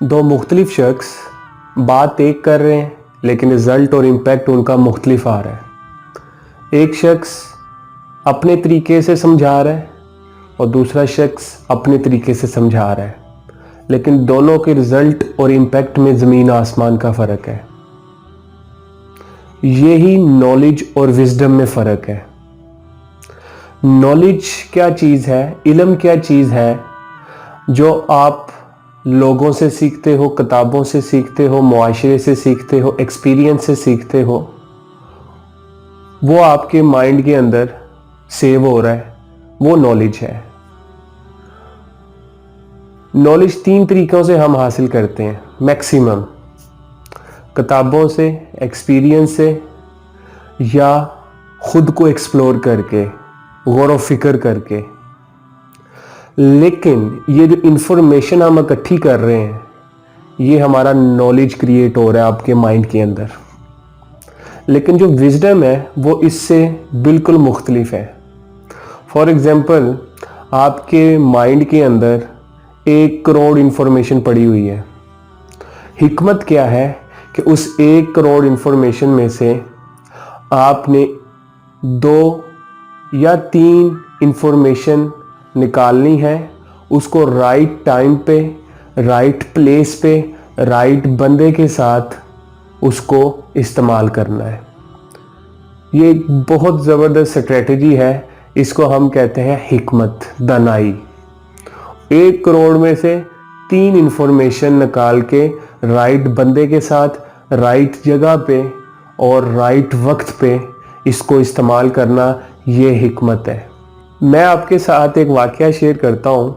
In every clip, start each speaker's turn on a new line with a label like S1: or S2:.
S1: दो मुख्तलिफ शख्स बात एक कर रहे हैं लेकिन रिज़ल्ट और इम्पैक्ट उनका मुख्तलिफ आ रहा है। एक शख्स अपने तरीके से समझा रहा है और दूसरा शख्स अपने तरीके से समझा रहा है, लेकिन दोनों के रिज़ल्ट और इम्पैक्ट में ज़मीन आसमान का फ़र्क है। यही नॉलेज और विज़डम में फ़र्क है। नॉलेज क्या चीज़ है, इल्म क्या चीज़ है जो आप लोगों से सीखते हो, किताबों से सीखते हो, मुआशरे से सीखते हो, एक्सपीरियंस से सीखते हो, वो आपके माइंड के अंदर सेव हो रहा है, वो नॉलेज है। नॉलेज तीन तरीक़ों से हम हासिल करते हैं मैक्सिमम, किताबों से, एक्सपीरियंस से, या ख़ुद को एक्सप्लोर करके, गौर व फिक्र करके। लेकिन ये जो इन्फॉर्मेशन हम इकट्ठी कर रहे हैं, ये हमारा नॉलेज क्रिएट हो रहा है आपके माइंड के अंदर। लेकिन जो विजडम है वो इससे बिल्कुल मुख्तलिफ है। फॉर एग्ज़ाम्पल, आपके माइंड के अंदर 1 करोड़ इन्फॉर्मेशन पड़ी हुई है। हिकमत क्या है कि उस 1 करोड़ इन्फॉर्मेशन में से आपने 2 या 3 इन्फॉर्मेशन निकालनी है, उसको राइट टाइम पे, राइट प्लेस पे, राइट बंदे के साथ उसको इस्तेमाल करना है। ये एक बहुत ज़बरदस्त स्ट्रेटजी है, इसको हम कहते हैं हिकमत, दानाई। 1 करोड़ में से 3 इन्फॉर्मेशन निकाल के राइट बंदे के साथ, राइट जगह पे और राइट वक्त पे इसको इस्तेमाल करना, ये हिकमत है। मैं आपके साथ एक वाक़या शेयर करता हूँ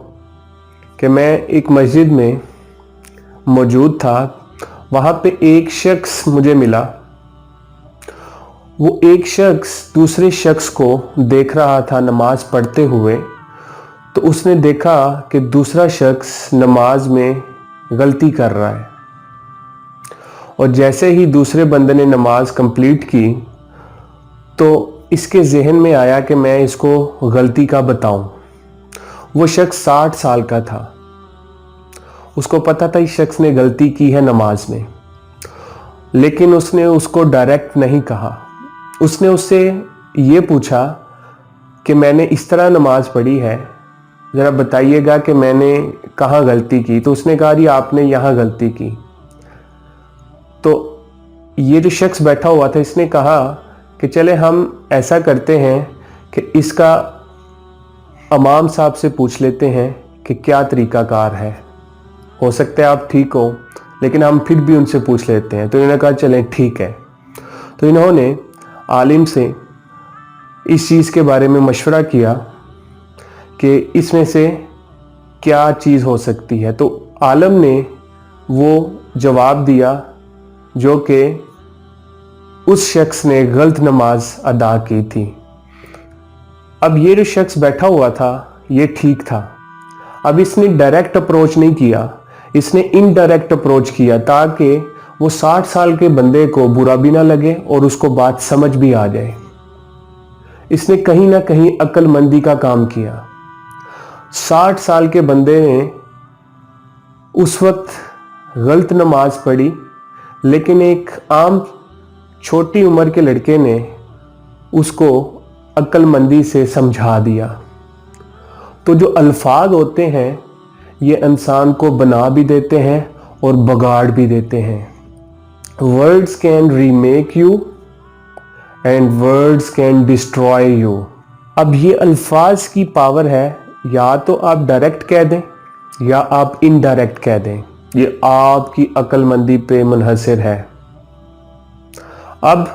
S1: कि मैं एक मस्जिद में मौजूद था। वहाँ पे एक शख्स मुझे मिला। वो एक शख्स दूसरे शख्स को देख रहा था नमाज पढ़ते हुए। तो उसने देखा कि दूसरा शख्स नमाज में गलती कर रहा है, और जैसे ही दूसरे बंदे ने नमाज कंप्लीट की तो इसके जहन में आया कि मैं इसको गलती का बताऊं। वो शख्स 60 साल का था। उसको पता था इस शख्स ने गलती की है नमाज में, लेकिन उसने उसको डायरेक्ट नहीं कहा। उसने उससे ये पूछा कि मैंने इस तरह नमाज पढ़ी है, ज़रा बताइएगा कि मैंने कहाँ गलती की। तो उसने कहा जी आपने यहाँ गलती की। तो ये जो शख्स बैठा हुआ था, इसने कहा कि चले हम ऐसा करते हैं कि इसका इमाम साहब से पूछ लेते हैं कि क्या तरीक़ाकार है, हो सकता है आप ठीक हो, लेकिन हम फिर भी उनसे पूछ लेते हैं। तो इन्होंने कहा चलें ठीक है। तो इन्होंने आलिम से इस चीज़ के बारे में मशवरा किया कि इसमें से क्या चीज़ हो सकती है। तो आलिम ने वो जवाब दिया जो कि उस शख्स ने गलत नमाज अदा की थी। अब ये जो शख्स बैठा हुआ था ये ठीक था। अब इसने डायरेक्ट अप्रोच नहीं किया, इसने इनडायरेक्ट अप्रोच किया ताकि वो 60 साल के बंदे को बुरा भी ना लगे और उसको बात समझ भी आ जाए। इसने कहीं ना कहीं अक्लमंदी का काम किया। 60 साल के बंदे ने उस वक्त गलत नमाज पढ़ी, लेकिन एक आम छोटी उम्र के लड़के ने उसको अक्लमंदी से समझा दिया। तो जो अल्फाज होते हैं ये इंसान को बना भी देते हैं और बगाड़ भी देते हैं। Words can remake you and words can destroy you. अब ये अल्फाज की पावर है, या तो आप डायरेक्ट कह दें या आप इनडायरेक्ट कह दें। ये आपकी अक्लमंदी पे मुनहसर है। अब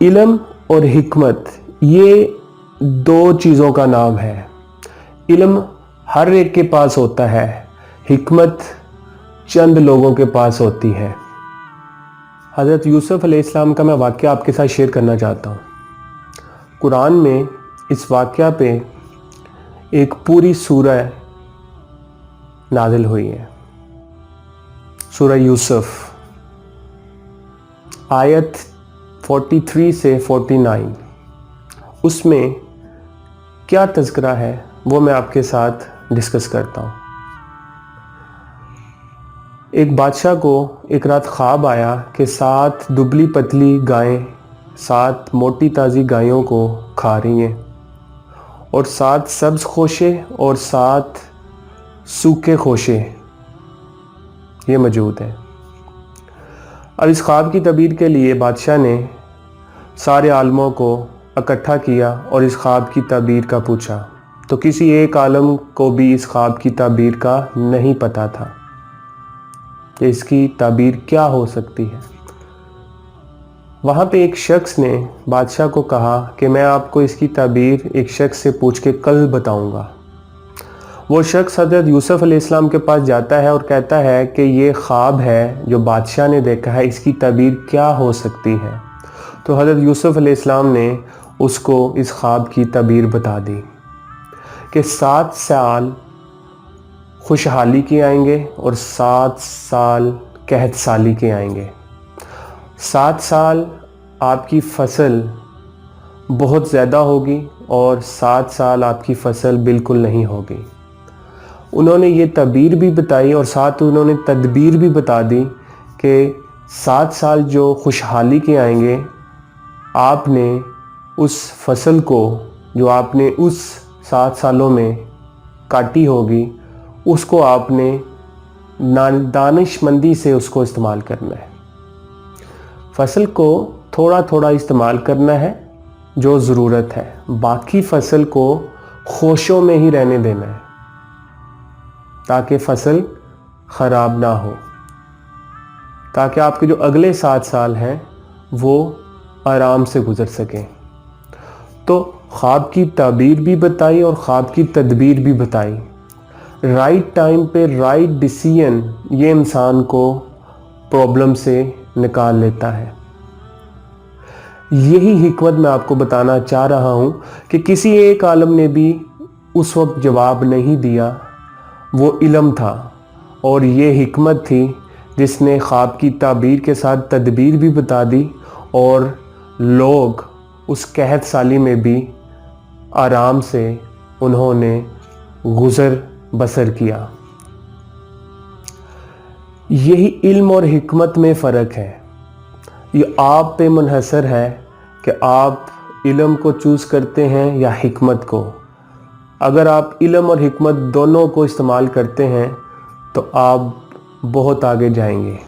S1: इल्म और हिकमत ये 2 चीज़ों का नाम है। इल्म हर एक के पास होता है, हिकमत चंद लोगों के पास होती है। हज़रत यूसुफ अलैहिस्सलाम का मैं वाक़या आपके साथ शेयर करना चाहता हूँ। कुरान में इस वाक़या पे एक पूरी सूरह नाज़िल हुई है, सूरह यूसुफ, आयत 43 से 49। उसमें क्या तज़किरा है वो मैं आपके साथ डिस्कस करता हूँ। एक बादशाह को एक रात ख्वाब आया कि 7 दुबली पतली गायें 7 मोटी ताज़ी गायों को खा रही हैं और 7 सब्ज़ खोशे और 7 सूखे खोशे ये मौजूद हैं। अब इस ख्वाब की तबीर के लिए बादशाह ने सारे आलमों को इकट्ठा किया और इस ख्वाब की तबीर का पूछा, तो किसी एक आलम को भी इस ख्वाब की तबीर का नहीं पता था कि इसकी तबीर क्या हो सकती है। वहाँ पे एक शख्स ने बादशाह को कहा कि मैं आपको इसकी तबीर एक शख्स से पूछ के कल बताऊँगा। वो शख्स हज़रत यूसुफ़ अलैहिस्सलाम के पास जाता है और कहता है कि ये ख्वाब है जो बादशाह ने देखा है, इसकी तबीर क्या हो सकती है। तो हज़रत यूसुफ़ अलैहिस्सलाम ने उसको इस ख्वाब की तबीर बता दी कि 7 साल खुशहाली के आएंगे और 7 साल कहत साली के आएंगे। 7 साल आपकी फसल बहुत ज़्यादा होगी और 7 साल आपकी फसल बिल्कुल नहीं होगी। उन्होंने ये तबीर भी बताई और साथ उन्होंने तदबीर भी बता दी कि 7 साल जो खुशहाली के आएंगे, आपने उस फसल को जो आपने उस 7 सालों में काटी होगी उसको आपने दानिशमंदी से उसको इस्तेमाल करना है। फसल को थोड़ा थोड़ा इस्तेमाल करना है जो ज़रूरत है, बाकी फसल को खोशों में ही रहने देना है ताकि फसल ख़राब ना हो, ताकि आपके जो अगले 7 साल हैं वो आराम से गुज़र सकें। तो ख्वाब की ताबीर भी बताई और ख्वाब की तदबीर भी बताई। राइट टाइम पे राइट डिसीजन ये इंसान को प्रॉब्लम से निकाल लेता है। यही हिकमत मैं आपको बताना चाह रहा हूँ कि किसी एक आलम ने भी उस वक्त जवाब नहीं दिया, वो इल्म था और ये हिकमत थी जिसने ख्वाब की ताबीर के साथ तदबीर भी बता दी और लोग उस कहत साली में भी आराम से उन्होंने गुज़र बसर किया। यही इल्म और हिकमत में फ़र्क है। ये आप पे मुनहसर है कि आप इल्म को चूज़ करते हैं या हिकमत को। अगर आप इल्म और हिकमत दोनों को इस्तेमाल करते हैं तो आप बहुत आगे जाएंगे।